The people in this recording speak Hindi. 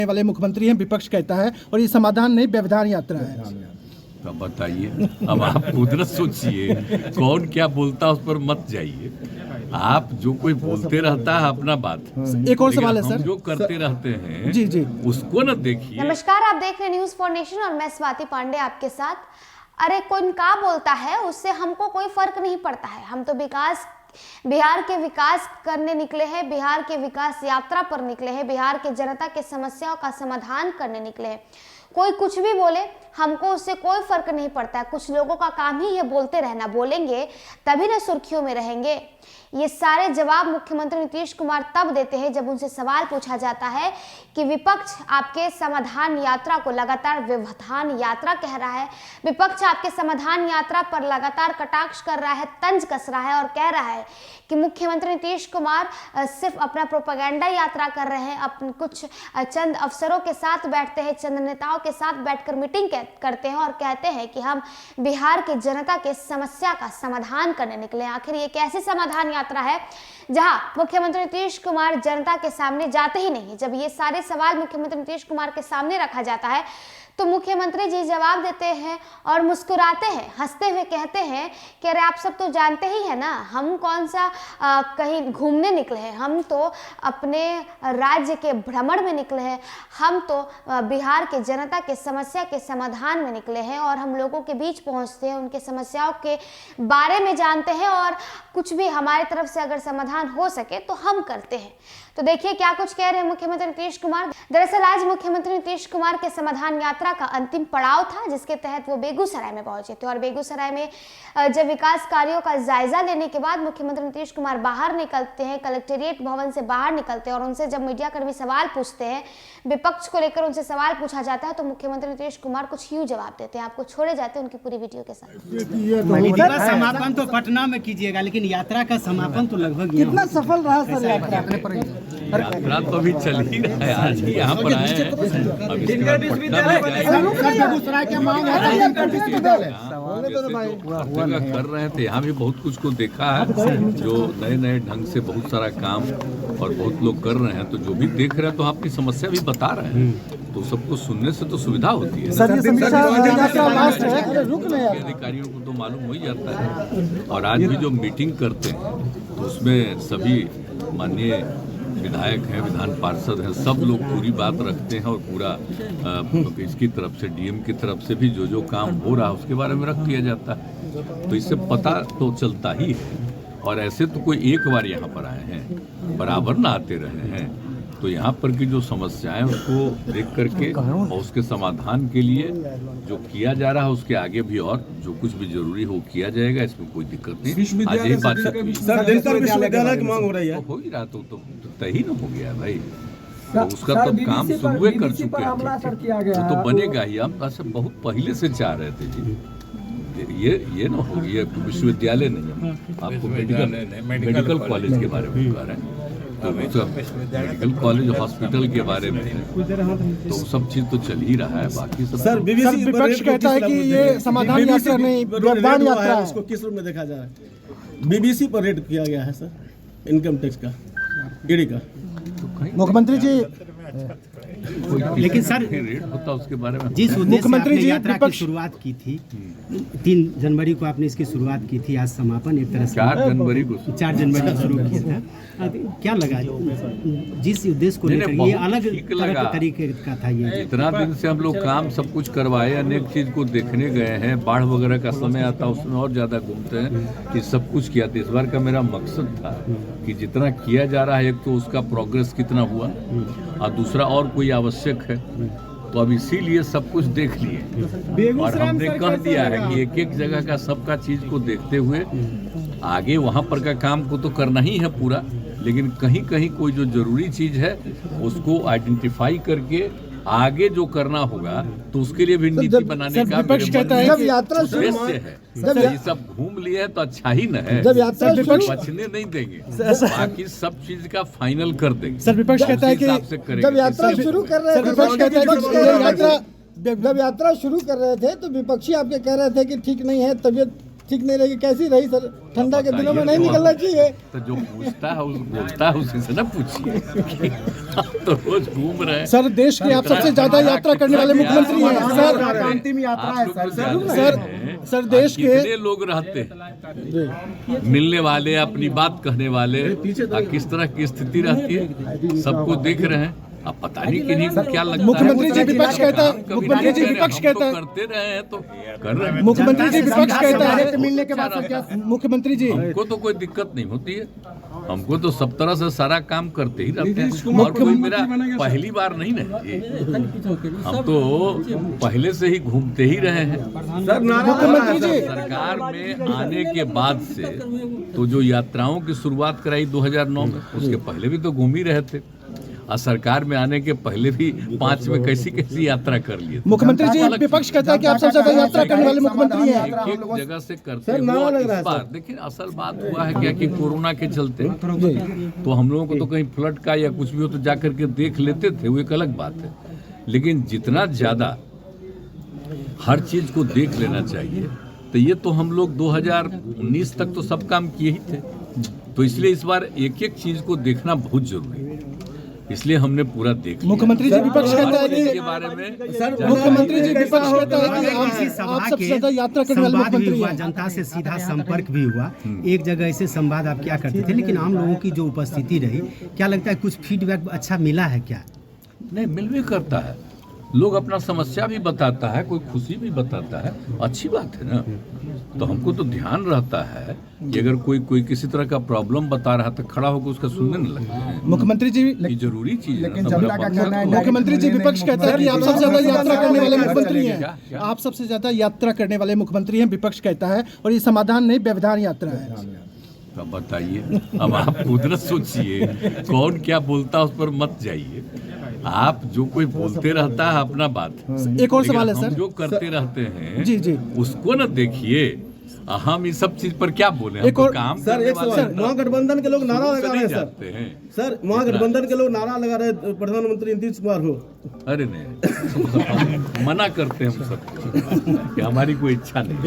वाले मुख्यमंत्री हैं, विपक्ष कहता है, और ये समाधान नहीं व्यवधान यात्रा है। अब बताइए, अब आप खुद न सोचिए, कौन क्या बोलता है उस पर मत जाइए। आप जो कोई बोलते रहता है अपना बात, एक और सवाल है सर, जो करते रहते हैं जी जी उसको न देखिए। नमस्कार, आप देख रहे हैं न्यूज़ फॉर नेशन और मैं स्वाति पांडे आपके साथ। अरे कौन क्या बोलता है उससे हमको कोई फर्क नहीं पड़ता है। हम तो बिहार के विकास करने निकले हैं, बिहार के विकास यात्रा पर निकले हैं, बिहार के जनता के समस्याओं का समाधान करने निकले हैं। कोई कुछ भी बोले, हमको उससे कोई फर्क नहीं पड़ता है। कुछ लोगों का काम ही ये बोलते रहना, बोलेंगे तभी ना सुर्खियों में रहेंगे। ये सारे जवाब मुख्यमंत्री नीतीश कुमार तब देते हैं जब उनसे सवाल पूछा जाता है कि विपक्ष आपके समाधान यात्रा को लगातार व्यवधान यात्रा कह रहा है, विपक्ष आपके समाधान यात्रा पर लगातार कटाक्ष कर रहा है, तंज कस रहा है और कह रहा है कि मुख्यमंत्री नीतीश कुमार सिर्फ अपना प्रोपेगेंडा यात्रा कर रहे हैं। अपने कुछ चंद अफसरों के साथ बैठते हैं, चंद नेताओं के साथ बैठकर मीटिंग करते हैं और कहते हैं कि हम बिहार के जनता के समस्या का समाधान करने निकले। आखिर ये कैसी समाधान यात्रा है जहां मुख्यमंत्री नीतीश कुमार जनता के सामने जाते ही नहीं। जब ये सारे सवाल मुख्यमंत्री नीतीश कुमार के सामने रखा जाता है तो मुख्यमंत्री जी जवाब देते हैं और मुस्कुराते हैं, हंसते हुए कहते हैं कि अरे आप सब तो जानते ही है ना, हम कौन सा कहीं घूमने निकले हैं, हम तो अपने राज्य के भ्रमण में निकले हैं, हम तो बिहार के जनता के समस्या के समाधान में निकले हैं और हम लोगों के बीच पहुंचते हैं, उनके समस्याओं के बारे में जानते हैं और कुछ भी हमारी तरफ से अगर समाधान हो सके तो हम करते हैं। तो देखिए क्या कुछ कह रहे हैं मुख्यमंत्री नीतीश कुमार। दरअसल आज मुख्यमंत्री नीतीश कुमार के समाधान यात्रा का अंतिम पड़ाव था, जिसके तहत वो बेगूसराय में पहुंचे थे और बेगूसराय में जब विकास कार्यों का जायजा लेने के बाद मुख्यमंत्री नीतीश कुमार बाहर निकलते हैं, कलेक्टेरिएट भवन से बाहर निकलते हैं और उनसे जब मीडिया कर्मी सवाल पूछते हैं, विपक्ष को लेकर उनसे सवाल पूछा जाता है तो मुख्यमंत्री नीतीश कुमार कुछ यूं जवाब देते हैं। आपको छोड़े जाते हैं उनकी पूरी वीडियो के साथ। समापन तो पटना में कीजिएगा, लेकिन यात्रा का समापन तो लगभग कितना सफल रहा सर यात्रा? यात्रा तो अभी चल ही रहा है, आज ही यहाँ पर आए हैं। अब इसके बाद पटना में कर रहे थे, यहाँ भी बहुत कुछ को देखा है, जो नए नए ढंग से बहुत सारा काम और बहुत लोग कर रहे हैं। तो जो भी देख रहे हैं तो आपकी समस्या भी बता रहे हैं, तो सबको सुनने से तो सुविधा होती है। अधिकारियों को तो मालूम हो ही जाता है। और आज भी जो मीटिंग करते हैं तो उसमें सभी माननीय विधायक हैं, विधान पार्षद हैं, सब लोग पूरी बात रखते हैं और पूरा इसकी तरफ से, डीएम की तरफ से भी जो काम हो रहा है उसके बारे में रख दिया जाता है। तो इससे पता तो चलता ही है। और ऐसे तो कोई एक बार यहाँ पर आए हैं, बराबर ना आते रहे हैं। तो यहाँ पर की जो समस्याएं उसको देख करके और उसके समाधान के लिए जो किया जा रहा है उसके आगे भी और जो कुछ भी जरूरी हो किया जाएगा, इसमें कोई दिक्कत नहीं। आज यही बातचीत हुई, विश्वविद्यालय की मांग हो रही है, हो ही रहा तो तय ही न हो गया भाई। तो उसका तो काम शुरू कर चुके हैं, तो बनेगा ही। हम ऐसे बहुत पहले से चाह रहे थे जी, ये ना हो, ये विश्वविद्यालय नहीं, आपको मेडिकल कॉलेज के बारे में कह रहे हैं। तो मेडिकल कॉलेज हॉस्पिटल के बारे में तो सब चीज तो चल ही रहा है। बाकी सब सर विपक्ष कहता है कि ये समाधान यात्रा नहीं व्यवधान यात्रा है। उसको किस रूप में देखा जा रहा है? बीबीसी पर रेड किया गया है सर, इनकम टैक्स का, ईडी का। मुख्यमंत्री जी लेकिन सर रेट होता उसके बारे में जिस मुख्यमंत्री जी यात्रा की शुरुआत की थी, 3 जनवरी को आपने इसकी शुरुआत की थी, आज समापन एक तरह से 4 जनवरी को शुरू किया था। क्या लगा जिस उद्देश्य को लेकर ये अलग तरीके का था? ये इतना दिन से हम लोग काम सब कुछ करवाए, अनेक चीज को देखने गए हैं, बाढ़ वगैरह का समय आता है उसमें और ज्यादा घूमते हैं कि सब कुछ किया था। इस बार का मेरा मकसद था कि जितना किया जा रहा है, एक तो उसका प्रोग्रेस कितना हुआ और दूसरा और कोई आवश्यक है, तो अब इसीलिए सब कुछ देख लिए और हमने कह दिया है कि एक एक जगह का सबका चीज को देखते हुए आगे वहां पर का काम को तो करना ही है पूरा, लेकिन कहीं कहीं कोई जो जरूरी चीज है उसको आइडेंटिफाई करके आगे जो करना होगा तो उसके लिए भी नीति बनाने का विपक्ष कहता है जब यात्रा उद्देश्य है। ये सब घूम लिए तो अच्छा ही न है, जब यात्रा बचने नहीं देंगे, बाकी सब चीज का फाइनल कर देंगे। सर विपक्ष कहता है कि जब यात्रा शुरू कर रहे थे, जब यात्रा शुरू कर रहे थे तो विपक्षी आपके कह रहे थे कि ठीक नहीं है, तबीयत ठीक नहीं रहेगी, कैसी रही सर? ठंडा के दिनों में नहीं निकलना चाहिए। तो जो पूछता है बोलता है उसी से ना पूछिए। तो रोज घूम रहे हैं सर देश के आप सबसे ज्यादा यात्रा करने वाले मुख्यमंत्री हैं सर। अंतिम यात्रा है सर देश के कितने लोग रहते हैं मिलने वाले, अपनी बात कहने वाले, किस तरह की स्थिति रहती है सबको देख रहे हैं। अब पता नहीं किन्हीं को क्या लगता है। मुख्यमंत्री जी विपक्ष कहता है, मुख्यमंत्री जी विपक्ष कहता है, करते रहे हैं तो कर रहे हैं। मुख्यमंत्री जी विपक्ष कहता है, मिलने के बाद क्या मुख्यमंत्री जी हमको तो कोई दिक्कत नहीं होती है, हमको तो सब तरह से सारा काम करते ही रहते हैं। और कोई मेरा पहली बार नहीं ना ये, हम तो पहले से ही घूमते ही रहे हैं। मुख्यमंत्री जी सरकार में आने के बाद से तो जो यात्राओं की शुरुआत कराई 2009 में, उसके पहले भी तो घूम ही रहे थे। और सरकार में आने के पहले भी 5 में कैसी कैसी यात्रा कर लिए। मुख्यमंत्री जी विपक्ष कहता है कि आप सबसे ज्यादा यात्रा करने वाले मुख्यमंत्री हैं। एक जगह से करते हुए इस बार देखिए असल बात हुआ है क्या कि कोरोना के चलते तो हम लोगों को तो कहीं फ्लड का या कुछ भी हो तो जाकर के देख लेते थे, वो एक अलग बात है। लेकिन जितना ज्यादा हर चीज को देख लेना चाहिए, तो ये तो हम लोग 2019 तक तो सब काम किए ही थे, तो इसलिए इस बार एक एक चीज को देखना बहुत जरूरी है, इसलिए हमने पूरा देख लिया। मुख्यमंत्री जी विपक्ष कहता है कि के बारे में मुख्यमंत्री जी विपक्ष कहता है कि आप सबसे ज्यादा यात्रा करने वाले संवाद भी मुख्यमंत्री हुआ, हैं। जनता से सीधा संपर्क भी हुआ। एक जगह ऐसे संवाद आप क्या करते थे, लेकिन आम लोगों की जो उपस्थिति रही, क्या लगता है कुछ फीडबैक अच्छा मिला है क्या? नहीं, मिल भी करता है, लोग अपना समस्या भी बताता है, कोई खुशी भी बताता है, अच्छी बात है ना। तो हमको तो ध्यान रहता है कि अगर कोई किसी तरह का प्रॉब्लम बता रहा तो खड़ा होकर उसका सुनने न लगे। मुख्यमंत्री जी ये जरूरी चीज है ना। जनता का कहना है मुख्यमंत्री जी विपक्ष कहता है कि आप सबसे ज्यादा यात्रा करने वाले मुख्यमंत्री हैं। आप सबसे ज्यादा यात्रा करने वाले मुख्यमंत्री हैं, विपक्ष कहता है, और ये समाधान नहीं व्यवधान यात्रा है। अब बताइए, अब आप खुद न सोचिए, कौन क्या बोलता है उस पर मत जाइए। आप जो कोई बोलते रहता है अपना बात, एक और सवाल है लेकिन हम सर। जो करते रहते हैं जी जी उसको न देखिए। हम इस सब चीज पर क्या बोले, हम एक तो और- काम सर करने एक वाले सवाल, हैं ना। महागठबंधन के लोग नारा शुरू से लगा रहे नहीं हैं जाते हैं। सर महागठबंधन के लोग नारा लगा रहे हैं प्रधानमंत्री नीतीश कुमार हो। अरे नहीं, मना करते हैं हम सबको कि हमारी कोई इच्छा नहीं।